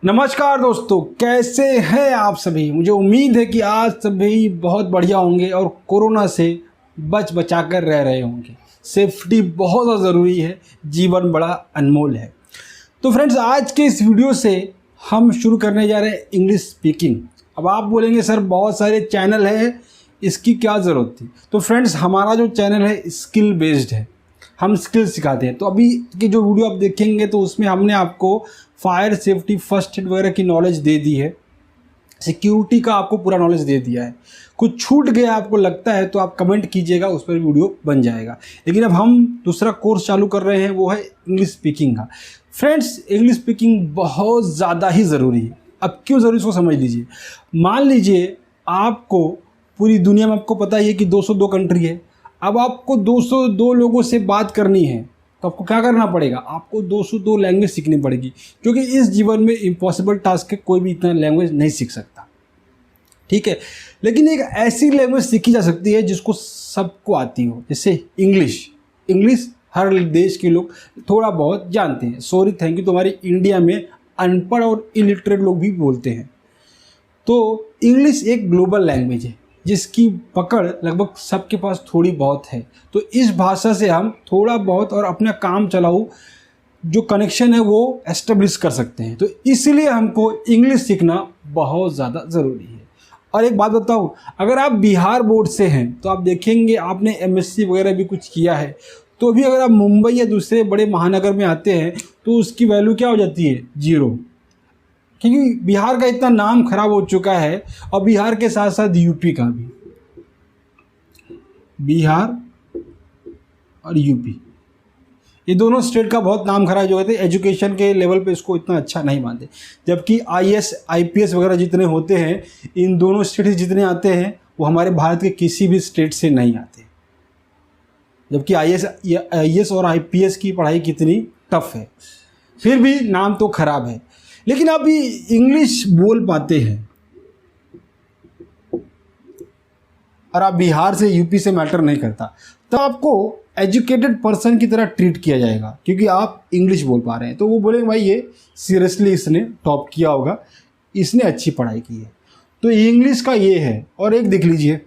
नमस्कार दोस्तों, कैसे हैं आप सभी। मुझे उम्मीद है कि आज सभी बहुत बढ़िया होंगे और कोरोना से बचा कर रह रहे होंगे। सेफ्टी बहुत ज़्यादा ज़रूरी है, जीवन बड़ा अनमोल है। तो फ्रेंड्स, आज के इस वीडियो से हम शुरू करने जा रहे हैं इंग्लिश स्पीकिंग। अब आप बोलेंगे सर बहुत सारे चैनल हैं, इसकी क्या ज़रूरत थी। तो फ्रेंड्स, हमारा जो चैनल है स्किल बेस्ड है, हम स्किल सिखाते हैं। तो अभी की जो वीडियो आप देखेंगे तो उसमें हमने आपको फायर सेफ्टी, फर्स्ट एड वगैरह की नॉलेज दे दी है, सिक्योरिटी का आपको पूरा नॉलेज दे दिया है। कुछ छूट गया आपको लगता है तो आप कमेंट कीजिएगा, उस पर वीडियो बन जाएगा। लेकिन अब हम दूसरा कोर्स चालू कर रहे हैं, वो है इंग्लिश स्पीकिंग का। फ्रेंड्स, इंग्लिश स्पीकिंग बहुत ज़्यादा ही ज़रूरी है। अब क्यों ज़रूरी, इसको समझ लीजिए। मान लीजिए आपको पूरी दुनिया में आपको पता ही है कि 202 कंट्री है। अब आपको 202 लोगों से बात करनी है तो आपको क्या करना पड़ेगा, आपको 202 लैंग्वेज सीखनी पड़ेगी, क्योंकि इस जीवन में इम्पॉसिबल टास्क है, कोई भी इतना लैंग्वेज नहीं सीख सकता, ठीक है। लेकिन एक ऐसी लैंग्वेज सीखी जा सकती है जिसको सबको आती हो, जैसे इंग्लिश हर देश के लोग थोड़ा बहुत जानते हैं। सॉरी, थैंक यू, तुम्हारे इंडिया में अनपढ़ और इलिटरेट लोग भी बोलते हैं। तो इंग्लिश एक ग्लोबल लैंग्वेज है जिसकी पकड़ लगभग सबके पास थोड़ी बहुत है। तो इस भाषा से हम थोड़ा बहुत और अपना काम चलाऊ जो कनेक्शन है वो एस्टेब्लिश कर सकते हैं। तो इसलिए हमको इंग्लिश सीखना बहुत ज़्यादा ज़रूरी है। और एक बात बताऊँ, अगर आप बिहार बोर्ड से हैं तो आप देखेंगे आपने एमएससी वगैरह भी कुछ किया है, तो भी अगर आप मुंबई या दूसरे बड़े महानगर में आते हैं तो उसकी वैल्यू क्या हो जाती है, 0। क्योंकि बिहार का इतना नाम खराब हो चुका है, और बिहार के साथ साथ यूपी का भी, बिहार और यूपी, ये दोनों स्टेट का बहुत नाम खराब हो गए थे। एजुकेशन के लेवल पे इसको इतना अच्छा नहीं मानते। जबकि आईएएस आईपीएस वगैरह जितने होते हैं, इन दोनों स्टेट से जितने आते हैं वो हमारे भारत के किसी भी स्टेट से नहीं आते। जबकि आईएएस और आईपीएस की पढ़ाई कितनी टफ है, फिर भी नाम तो खराब है। लेकिन आप भी इंग्लिश बोल पाते हैं और आप बिहार से यूपी से मैटर नहीं करता, तो आपको एजुकेटेड पर्सन की तरह ट्रीट किया जाएगा, क्योंकि आप इंग्लिश बोल पा रहे हैं। तो वो बोलेंगे भाई ये सीरियसली इसने टॉप किया होगा, इसने अच्छी पढ़ाई की है। तो इंग्लिश का ये है। और एक देख लीजिए,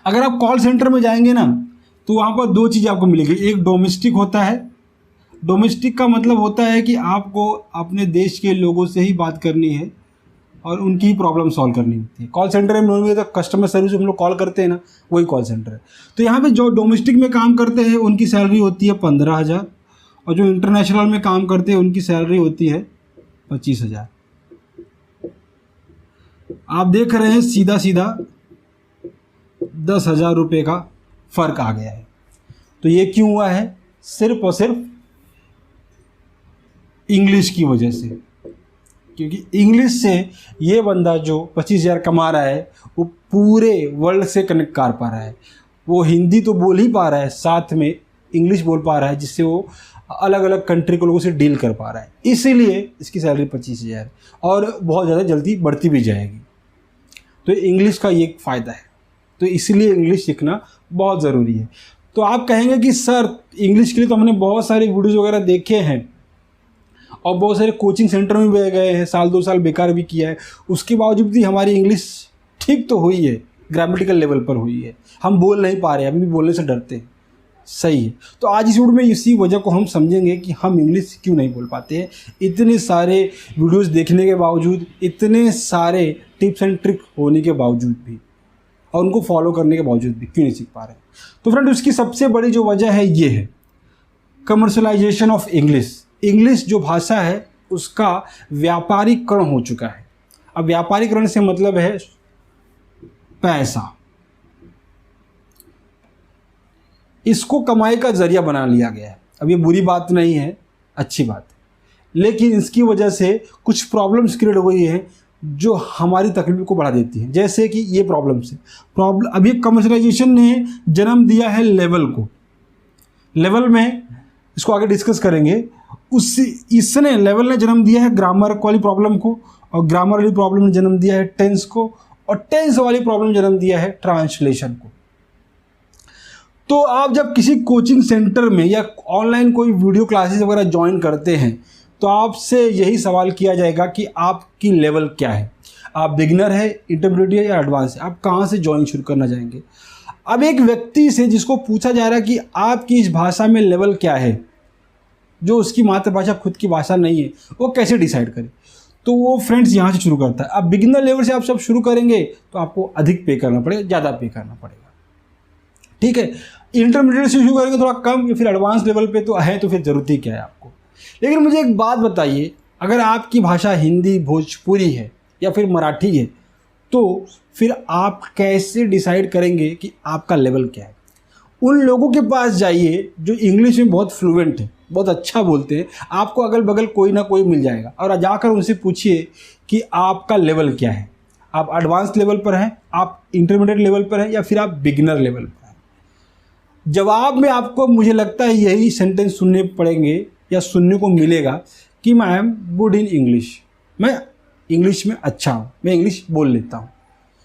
अगर आप कॉल सेंटर में जाएंगे ना तो वहाँ पर 2 चीज़ आपको मिलेगी। एक डोमेस्टिक होता है। डोमेस्टिक का मतलब होता है कि आपको अपने देश के लोगों से ही बात करनी है और उनकी ही प्रॉब्लम सॉल्व करनी होती है। कॉल सेंटर में होंगे तो कस्टमर सर्विस हम लोग कॉल करते हैं ना, वही कॉल सेंटर है। तो यहाँ पे जो डोमेस्टिक में काम करते हैं उनकी सैलरी होती है 15,000, और जो इंटरनेशनल में काम करते हैं उनकी सैलरी होती है 25,000। आप देख रहे हैं सीधा सीधा 10,000 रुपये का फ़र्क आ गया है। तो ये क्यों हुआ है? सिर्फ और सिर्फ इंग्लिश की वजह से। क्योंकि इंग्लिश से ये बंदा जो 25,000 कमा रहा है वो पूरे वर्ल्ड से कनेक्ट कर पा रहा है। वो हिंदी तो बोल ही पा रहा है, साथ में इंग्लिश बोल पा रहा है, जिससे वो अलग अलग कंट्री के लोगों से डील कर पा रहा है। इसीलिए इसकी सैलरी 25,000 और बहुत ज़्यादा जल्दी बढ़ती भी जाएगी। तो इंग्लिश का ये एक फ़ायदा है। तो इसलिए इंग्लिश सीखना बहुत ज़रूरी है। तो आप कहेंगे कि सर इंग्लिश के लिए तो हमने बहुत सारे वीडियोज़ वगैरह देखे हैं और बहुत सारे कोचिंग सेंटर में भी गए हैं, 1-2 साल बेकार भी किया है, उसके बावजूद भी हमारी इंग्लिश ठीक तो हुई है, ग्रामेटिकल लेवल पर हुई है, हम बोल नहीं पा रहे हैं, हम भी बोलने से डरते हैं। सही है। तो आज इस वीडियो में इसी वजह को हम समझेंगे कि हम इंग्लिश क्यों नहीं बोल पाते हैं। इतने सारे वीडियोज़ देखने के बावजूद, इतने सारे टिप्स एंड ट्रिक होने के बावजूद भी, और उनको फॉलो करने के बावजूद भी क्यों नहीं सीख पा रहे हैं। तो फ्रेंड, उसकी सबसे बड़ी जो वजह है ये है कमर्शलाइजेशन ऑफ इंग्लिश। इंग्लिश जो भाषा है उसका व्यापारीकरण हो चुका है। अब व्यापारीकरण से मतलब है पैसा। इसको कमाई का जरिया बना लिया गया है। अब ये बुरी बात नहीं है, अच्छी बात है, लेकिन इसकी वजह से कुछ प्रॉब्लम्स क्रिएट हो गई हैं जो हमारी तकलीफ को बढ़ा देती हैं। जैसे कि ये प्रॉब्लम्स है। अभी कमर्शलाइजेशन ने जन्म दिया है लेवल को। लेवल में इसको आगे डिस्कस करेंगे। इसने लेवल ने जन्म दिया है ग्रामर वाली प्रॉब्लम को, और ग्रामर वाली प्रॉब्लम ने जन्म दिया है टेंस को, और टेंस वाली प्रॉब्लम ने जन्म दिया है ट्रांसलेशन को। तो आप जब किसी कोचिंग सेंटर में या ऑनलाइन कोई वीडियो क्लासेस वगैरह ज्वाइन करते हैं तो आपसे यही सवाल किया जाएगा कि आपकी लेवल क्या है, आप बिगिनर है, इंटरमीडिएट है या एडवांस है, आप कहाँ से ज्वाइन शुरू करना चाहेंगे। अब एक व्यक्ति से जिसको पूछा जा रहा है कि आपकी इस भाषा में लेवल क्या है, जो उसकी मातृभाषा खुद की भाषा नहीं है, वो कैसे डिसाइड करे। तो वो फ्रेंड्स यहाँ से शुरू करता है। अब बिगिनर लेवल से आप सब शुरू करेंगे तो आपको अधिक पे करना पड़ेगा, ज़्यादा पे करना पड़ेगा, ठीक है। इंटरमीडिएट से शुरू करेंगे थोड़ा कम, या फिर एडवांस लेवल पे तो है, तो फिर ज़रूरत ही क्या है आपको। लेकिन मुझे एक बात बताइए, अगर आपकी भाषा हिंदी भोजपुरी है या फिर मराठी है, तो फिर आप कैसे डिसाइड करेंगे कि आपका लेवल क्या है। उन लोगों के पास जाइए जो इंग्लिश में बहुत फ्लुएंट है, बहुत अच्छा बोलते हैं, आपको अगल बगल कोई ना कोई मिल जाएगा, और जाकर उनसे पूछिए कि आपका लेवल क्या है, आप एडवांस लेवल पर हैं, आप इंटरमीडिएट लेवल पर हैं, या फिर आप बिगिनर लेवल पर हैं। जवाब में आपको मुझे लगता है यही सेंटेंस सुनने पड़ेंगे या सुनने को मिलेगा कि मैं एम गुड इन इंग्लिश, मैं इंग्लिश में अच्छा हूँ, मैं इंग्लिश बोल लेता हूँ।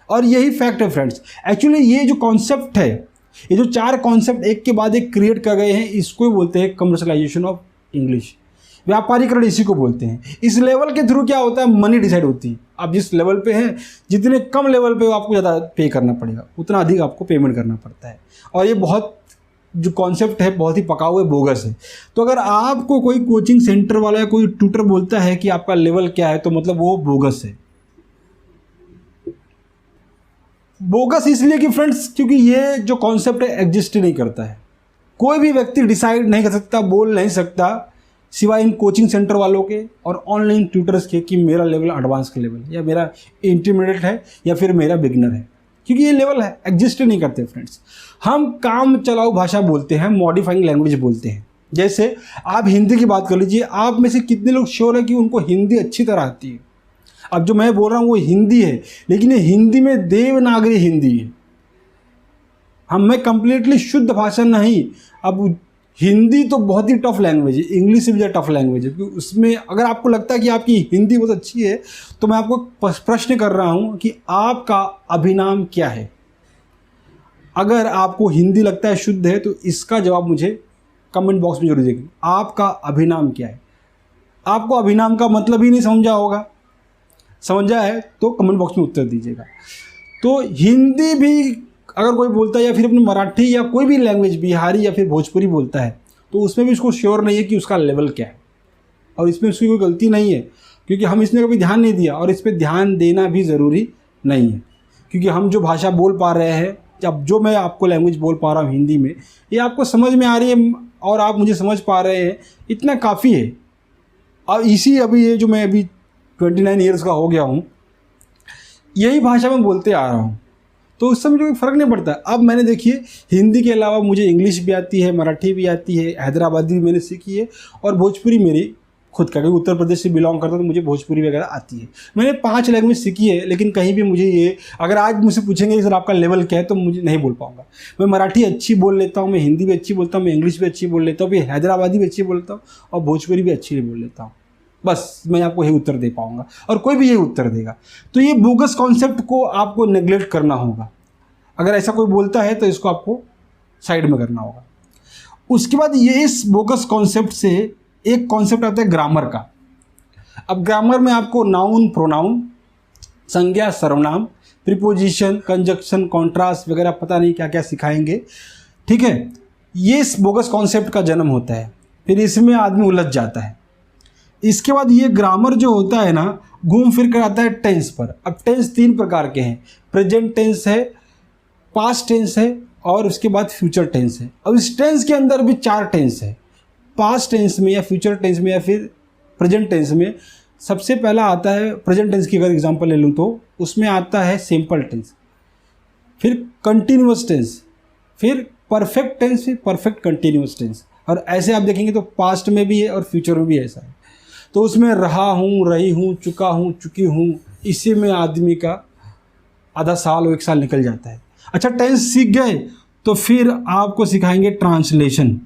और यही फैक्ट है फ्रेंड्स। एक्चुअली ये जो कॉन्सेप्ट है, ये जो 4 कॉन्सेप्ट एक के बाद एक क्रिएट कर गए हैं, इसको बोलते हैं कमर्शलाइजेशन ऑफ इंग्लिश, व्यापारीकरण इसी को बोलते हैं। इस लेवल के थ्रू क्या होता है, मनी डिसाइड होती है। आप जिस लेवल पे हैं, जितने कम लेवल पे आपको ज़्यादा पे करना पड़ेगा, उतना अधिक आपको पेमेंट करना पड़ता है। और ये बहुत जो कॉन्सेप्ट है बहुत ही पका हुआ है, बोगस है। तो अगर आपको कोई कोचिंग सेंटर वाला या कोई ट्यूटर बोलता है कि आपका लेवल क्या है, तो मतलब वो बोगस है। बोगस इसलिए कि फ्रेंड्स, क्योंकि ये जो कॉन्सेप्ट है एग्जिस्ट ही नहीं करता है। कोई भी व्यक्ति डिसाइड नहीं कर सकता, बोल नहीं सकता, सिवाय इन कोचिंग सेंटर वालों के और ऑनलाइन ट्यूटर्स के, कि मेरा लेवल एडवांस का लेवल है, या मेरा इंटरमीडिएट है, या फिर मेरा बिगिनर है। क्योंकि ये लेवल है एग्जिस्ट नहीं करते फ्रेंड्स। हम काम चलाऊ भाषा बोलते हैं, मॉडिफाइंग लैंग्वेज बोलते हैं। जैसे आप हिंदी की बात कर लीजिए, आप में से कितने लोग श्योर है कि उनको हिंदी अच्छी तरह आती है। अब जो मैं बोल रहा हूँ वो हिंदी है, लेकिन ये हिंदी में देवनागरी हिंदी है। मैं कंप्लीटली शुद्ध भाषा नहीं। अब हिंदी तो बहुत ही टफ लैंग्वेज है, इंग्लिश से भी ज़्यादा टफ लैंग्वेज है, क्योंकि उसमें अगर आपको लगता है कि आपकी हिंदी बहुत अच्छी है, तो मैं आपको प्रश्न कर रहा हूँ कि आपका अभिनाम क्या है। अगर आपको हिंदी लगता है शुद्ध है, तो इसका जवाब मुझे कमेंट बॉक्स में जरूर दीजिएगा। आपका अभिनाम क्या है। आपको अभिनाम का मतलब ही नहीं समझा होगा, समझा है तो कमेंट बॉक्स में उत्तर दीजिएगा। तो हिंदी भी अगर कोई बोलता है, या फिर अपनी मराठी या कोई भी लैंग्वेज, बिहारी या फिर भोजपुरी बोलता है, तो उसमें भी उसको श्योर नहीं है कि उसका लेवल क्या है। और इसमें उसकी कोई गलती नहीं है, क्योंकि हम इसमें कभी ध्यान नहीं दिया, और इस पर ध्यान देना भी ज़रूरी नहीं है। क्योंकि हम जो भाषा बोल पा रहे हैं, जब जो मैं आपको लैंग्वेज बोल पा रहा हूँ हिंदी में, ये आपको समझ में आ रही है और आप मुझे समझ पा रहे हैं, इतना काफ़ी है। और अभी ये जो मैं अभी 29 ईयर्स का हो गया हूँ, यही भाषा में बोलते आ रहा हूँ, तो उससे मुझे कोई फ़र्क नहीं पड़ता। अब मैंने देखिए, हिंदी के अलावा मुझे इंग्लिश भी आती है, मराठी भी आती है, हैदराबादी भी मैंने सीखी है, और भोजपुरी मेरी खुद का, क्योंकि उत्तर प्रदेश से बिलोंग करता हूँ, तो मुझे भोजपुरी वगैरह आती है। मैंने 5 लैंग्वेज सीखी है, लेकिन कहीं भी मुझे ये, अगर आज मुझसे पूछेंगे सर आपका लेवल क्या है, तो मुझे नहीं बोल पाऊँगा। मैं मराठी अच्छी बोल लेता हूँ, मैं हिंदी भी अच्छी बोलता हूँ, मैं इंग्लिश भी अच्छी बोल लेता हूँ, फिर हैदराबादी भी अच्छी बोलता हूँ, और भोजपुरी भी अच्छी बोल लेता हूँ। बस मैं आपको यही उत्तर दे पाऊँगा, और कोई भी यही उत्तर देगा। तो ये बोगस कॉन्सेप्ट को आपको नेग्लेक्ट करना होगा। अगर ऐसा कोई बोलता है तो इसको आपको साइड में करना होगा। उसके बाद ये इस बोगस कॉन्सेप्ट से एक कॉन्सेप्ट आता है ग्रामर का। अब ग्रामर में आपको नाउन, प्रोनाउन, संज्ञा, सर्वनाम, प्रीपोजिशन, कंजक्शन, कॉन्ट्रास्ट वगैरह पता नहीं क्या क्या सिखाएंगे, ठीक है। ये इस बोगस कॉन्सेप्ट का जन्म होता है, फिर इसमें आदमी उलझ जाता है। इसके बाद ये ग्रामर जो होता है ना, घूम फिर कर आता है टेंस पर। अब टेंस 3 प्रकार के हैं, प्रेजेंट टेंस है, पास्ट टेंस है, और उसके बाद फ्यूचर टेंस है। अब इस टेंस के अंदर भी 4 टेंस है। पास्ट टेंस में या फ्यूचर टेंस में या फिर प्रेजेंट टेंस में सबसे पहला आता है, प्रेजेंट टेंस की अगर एग्जांपल ले लूँ तो उसमें आता है सिंपल टेंस, फिर कंटिन्यूअस टेंस, फिर परफेक्ट टेंस, फिर परफेक्ट कंटिन्यूअस टेंस। और ऐसे आप देखेंगे तो पास्ट में भी है और फ्यूचर में भी ऐसा है। तो उसमें रहा हूँ, रही हूँ, चुका हूँ, चुकी हूँ, इसी में आदमी का आधा साल और 1 साल निकल जाता है। अच्छा, टेंस सीख गए तो फिर आपको सिखाएंगे ट्रांसलेशन।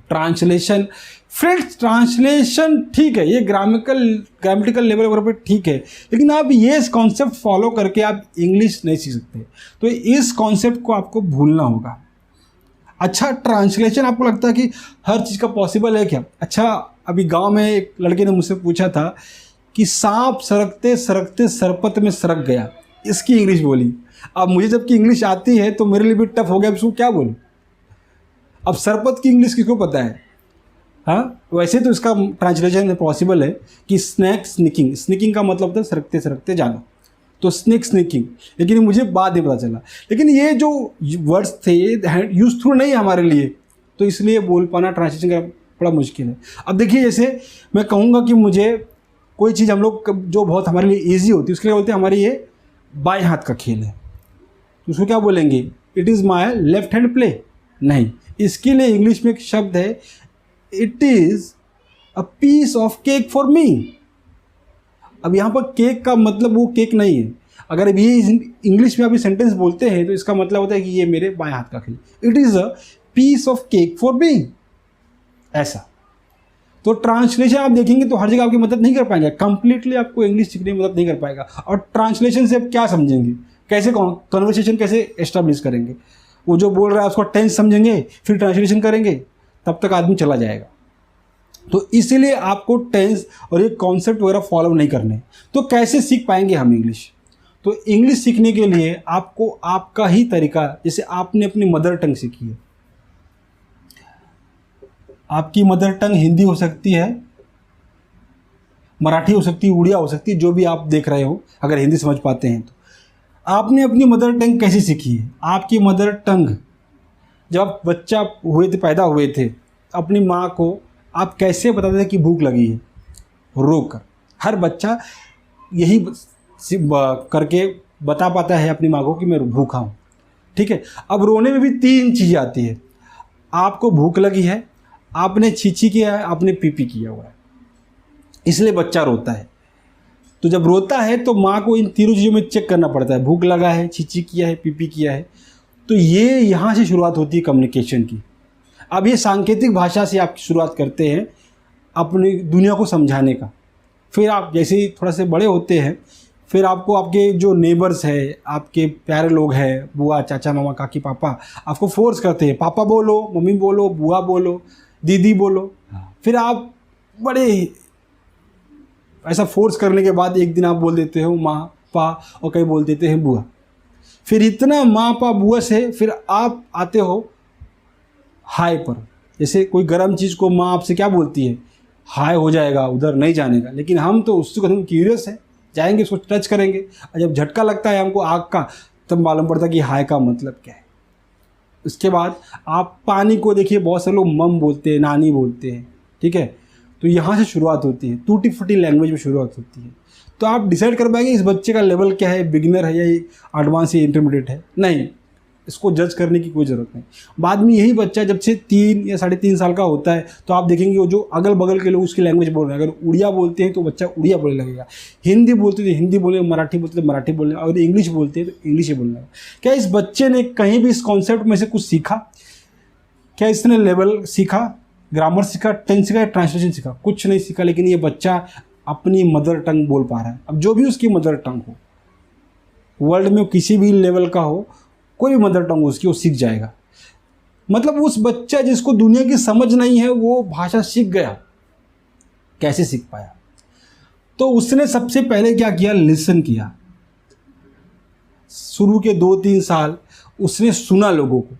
ट्रांसलेशन फ्रेंड्स, ट्रांसलेशन ठीक है, ये ग्रामेटिकल लेवल पर ठीक है, लेकिन आप ये इस कॉन्सेप्ट फॉलो करके आप इंग्लिश नहीं सीख सकते। तो इस कॉन्सेप्ट को आपको भूलना होगा। अच्छा, ट्रांसलेशन आपको लगता है कि हर चीज़ का पॉसिबल है क्या? अच्छा, अभी गांव में एक लड़के ने मुझसे पूछा था कि सांप सरकते सरकते सरपत में सरक गया, इसकी इंग्लिश बोली। अब मुझे जबकि इंग्लिश आती है तो मेरे लिए भी टफ हो गया, अब इसको क्या बोलूं। अब सरपत की इंग्लिश किसको पता है? हाँ, वैसे तो इसका ट्रांसलेशन पॉसिबल है कि स्नैक स्निकिंग, स्निकिंग का मतलब था सरकते सरकते जाना, तो स्नेक स्निकिंग, लेकिन मुझे बाद में पता चला। लेकिन ये जो वर्ड्स थे यूजफुल नहीं है हमारे लिए, तो इसलिए बोल पाना ट्रांसलेशन का बड़ा मुश्किल है। अब देखिए, जैसे मैं कहूँगा कि मुझे कोई चीज़ हम लोग जो बहुत हमारे लिए ईजी होती है उसके लिए बोलते हैं हमारे ये बाएं हाथ का खेल है, तो उसको क्या बोलेंगे? It is my left hand play. नहीं, इसके लिए इंग्लिश में एक शब्द है, it is a piece of cake for me. अब यहाँ पर केक का मतलब वो केक नहीं है। अगर अब ये इंग्लिश में आप ये सेंटेंस बोलते हैं तो इसका मतलब होता है कि ये मेरे बाएं हाथ का खेल, it is a piece of cake for me, ऐसा। तो ट्रांसलेशन आप देखेंगे तो हर जगह आपकी मदद नहीं कर पाएंगे, कंप्लीटली आपको इंग्लिश सीखने में मदद नहीं कर पाएगा। और ट्रांसलेशन से आप क्या समझेंगे, कैसे कन्वर्सेशन कैसे एस्टेब्लिश करेंगे? वो जो बोल रहा है उसको टेंस समझेंगे, फिर ट्रांसलेशन करेंगे, तब तक आदमी चला जाएगा। तो इसीलिए आपको टेंस और ये कॉन्सेप्ट वगैरह फॉलो नहीं करने। तो कैसे सीख पाएंगे हम इंग्लिश? तो इंग्लिश सीखने के लिए आपको आपका ही तरीका, जैसे आपने अपनी मदर टंग सीखी है, आपकी मदर टंग हिंदी हो सकती है, मराठी हो सकती है, उड़िया हो सकती है, जो भी आप देख रहे हो, अगर हिंदी समझ पाते हैं तो। आपने अपनी मदर टंग कैसे सीखी है? आपकी मदर टंग जब आप बच्चा हुए थे, पैदा हुए थे, अपनी माँ को आप कैसे बताते थे कि भूख लगी है? रोक कर। हर बच्चा यही करके बता पाता है अपनी माँ को कि मैं भूखा हूँ, ठीक है। अब रोने में भी 3 चीज़ें आती है। आपको भूख लगी है, आपने छीछी किया है, आपने पीपी किया हुआ है, इसलिए बच्चा रोता है। तो जब रोता है तो माँ को इन तीनों चीज़ों में चेक करना पड़ता है, भूख लगा है, छीछी किया है, पीपी किया है। तो ये यहाँ से शुरुआत होती है कम्युनिकेशन की। अब ये सांकेतिक भाषा से आप शुरुआत करते हैं अपनी दुनिया को समझाने का। फिर आप जैसे ही थोड़ा से बड़े होते हैं, फिर आपको आपके जो नेबर्स है, आपके प्यारे लोग हैं, बुआ, चाचा, मामा, काकी, पापा, आपको फोर्स करते हैं, पापा बोलो, मम्मी बोलो, बुआ बोलो, दीदी बोलो। फिर आप बड़े ऐसा फोर्स करने के बाद एक दिन आप बोल देते हो माँ, पा, और कहीं बोल देते हैं बुआ। फिर इतना माँ, पा, बुआ से फिर आप आते हो हाय पर। जैसे कोई गर्म चीज़ को माँ आपसे क्या बोलती है? हाय हो जाएगा, उधर नहीं जाने का। लेकिन हम तो उसको हम क्यूरियस है, जाएंगे, उसको टच करेंगे, और जब झटका लगता है हमको आग का, तब मालूम पड़ता कि हाय का मतलब क्या है। उसके बाद आप पानी को देखिए, बहुत सारे लोग मम बोलते हैं, नानी बोलते हैं, ठीक है। तो यहाँ से शुरुआत होती है, टूटी फूटी लैंग्वेज में शुरुआत होती है। तो आप डिसाइड कर पाएंगे इस बच्चे का लेवल क्या है, बिगिनर है या एडवांस या इंटरमीडिएट है? नहीं, इसको जज करने की कोई ज़रूरत नहीं। बाद में यही बच्चा जब से 3 या 3.5 साल का होता है तो आप देखेंगे वो जो अगल बगल के लोग उसकी लैंग्वेज बोल रहे हैं। अगर उड़िया बोलते हैं तो बच्चा उड़िया बोलने लगेगा, हिंदी बोलते तो हिंदी बोले, मराठी बोलते तो मराठी बोलने, अगर इंग्लिश बोलते हैं तो इंग्लिश ही बोलने लगेगा। क्या इस बच्चे ने कहीं भी इस कॉन्सेप्ट में से कुछ सीखा? क्या इसने लेवल सीखा, ग्रामर सीखा, टेंस सीखा, ट्रांसलेशन सीखा? कुछ नहीं सीखा। लेकिन ये बच्चा अपनी मदर टंग बोल पा रहा है। अब जो भी उसकी मदर टंग हो, वर्ल्ड में किसी भी लेवल का हो, कोई भी मदर टंग उसकी, वो सीख जाएगा। मतलब उस बच्चा जिसको दुनिया की समझ नहीं है वो भाषा सीख गया। कैसे सीख पाया? तो उसने सबसे पहले क्या किया? लिसन किया। शुरू के 2-3 साल उसने सुना लोगों को,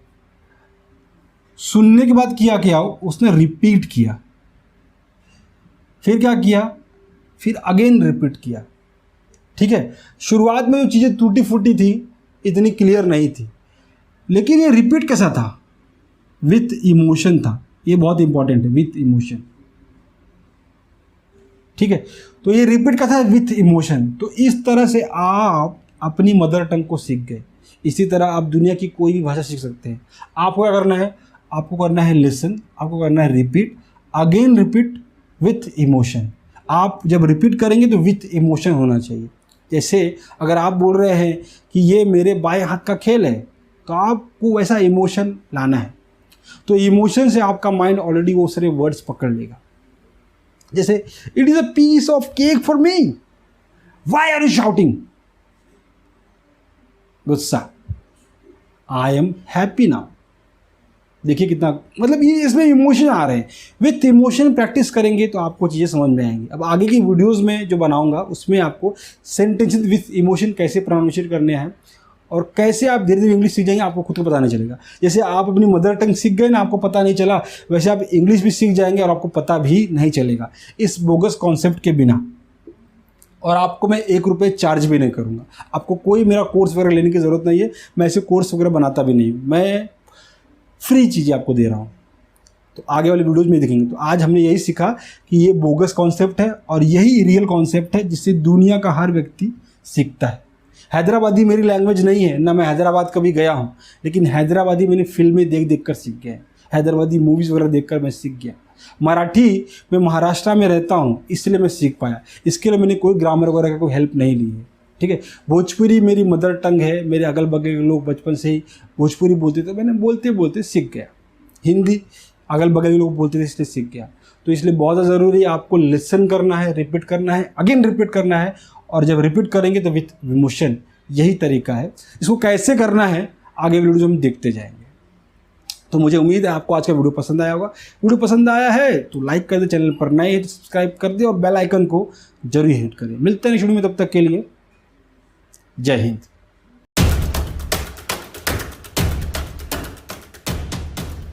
सुनने के बाद किया क्या? उसने रिपीट किया। फिर क्या किया? फिर अगेन रिपीट किया, ठीक है। शुरुआत में जो चीज़ें टूटी फूटी थी, इतनी क्लियर नहीं थी, लेकिन ये रिपीट कैसा था? विथ इमोशन था। ये बहुत इंपॉर्टेंट है, विथ इमोशन, ठीक है। तो ये रिपीट का था विथ इमोशन। तो इस तरह से आप अपनी मदर टंग को सीख गए। इसी तरह आप दुनिया की कोई भी भाषा सीख सकते हैं। आपको क्या करना है? आपको करना है लिसन, आपको करना है repeat, again repeat with emotion. आप जब रिपीट करेंगे तो विथ इमोशन होना चाहिए। जैसे अगर आप बोल रहे हैं कि ये मेरे बाएं हाथ का खेल है, तो आपको वैसा इमोशन लाना है। तो इमोशन से आपका माइंड ऑलरेडी वो सारे वर्ड्स पकड़ लेगा। जैसे it is a piece of cake for me, why are you shouting? गुस्सा, आई एम हैप्पी नाउ। देखिए कितना, मतलब ये इसमें इमोशन आ रहे हैं। विथ इमोशन प्रैक्टिस करेंगे तो आपको चीज़ें समझ में आएंगी। अब आगे की वीडियोस में जो बनाऊंगा उसमें आपको सेंटेंसेस विथ इमोशन कैसे प्रोनाउंसिएट करने हैं और कैसे आप धीरे धीरे इंग्लिश सीख जाएंगे, आपको खुद को पता नहीं चलेगा। जैसे आप अपनी मदर टंग सीख गए ना, आपको पता नहीं चला, वैसे आप इंग्लिश भी सीख जाएंगे और आपको पता भी नहीं चलेगा इस बोगस कॉन्सेप्ट के बिना। और आपको मैं 1 रुपये चार्ज भी नहीं करूँगा, आपको कोई मेरा कोर्स वगैरह लेने की ज़रूरत नहीं है, मैं ऐसे कोर्स वगैरह बनाता भी नहीं हूँ, मैं फ्री चीज़ें आपको दे रहा हूँ। तो आगे वाले वीडियोज़ में देखेंगे। तो आज हमने यही सीखा कि ये बोगस कॉन्सेप्ट है और यही रियल कॉन्सेप्ट है जिससे दुनिया का हर व्यक्ति सीखता है। हैदराबादी मेरी लैंग्वेज नहीं है, ना मैं हैदराबाद कभी गया हूँ, लेकिन हैदराबादी मैंने फिल्में देख देख कर सीख गया है, हैदराबादी मूवीज़ वगैरह देख कर मैं सीख गया। मराठी मैं महाराष्ट्र में रहता हूँ इसलिए मैं सीख पाया, इसके लिए मैंने कोई ग्रामर वगैरह का कोई हेल्प नहीं ली है, ठीक है। भोजपुरी मेरी मदर टंग है, मेरे अगल बगल के लोग बचपन से ही भोजपुरी बोलते थे, मैंने बोलते बोलते सीख गया। हिंदी अगल बगल के लोग बोलते थे इसलिए सीख गया। तो इसलिए बहुत ज़रूरी है आपको लिसन करना है, रिपीट करना है, अगेन रिपीट करना है, और जब रिपीट करेंगे तो विथ इमोशन, यही तरीका है। इसको कैसे करना है आगे वीडियो हम देखते जाएंगे। तो मुझे उम्मीद है आपको आज का वीडियो पसंद आया होगा। वीडियो पसंद आया है तो लाइक कर दे, चैनल पर नए हैं तो सब्सक्राइब कर दे और बेल आइकन को जरूर हिट करें। मिलते हैं नेक्स्ट वीडियो में, तब तक के लिए जय हिंद।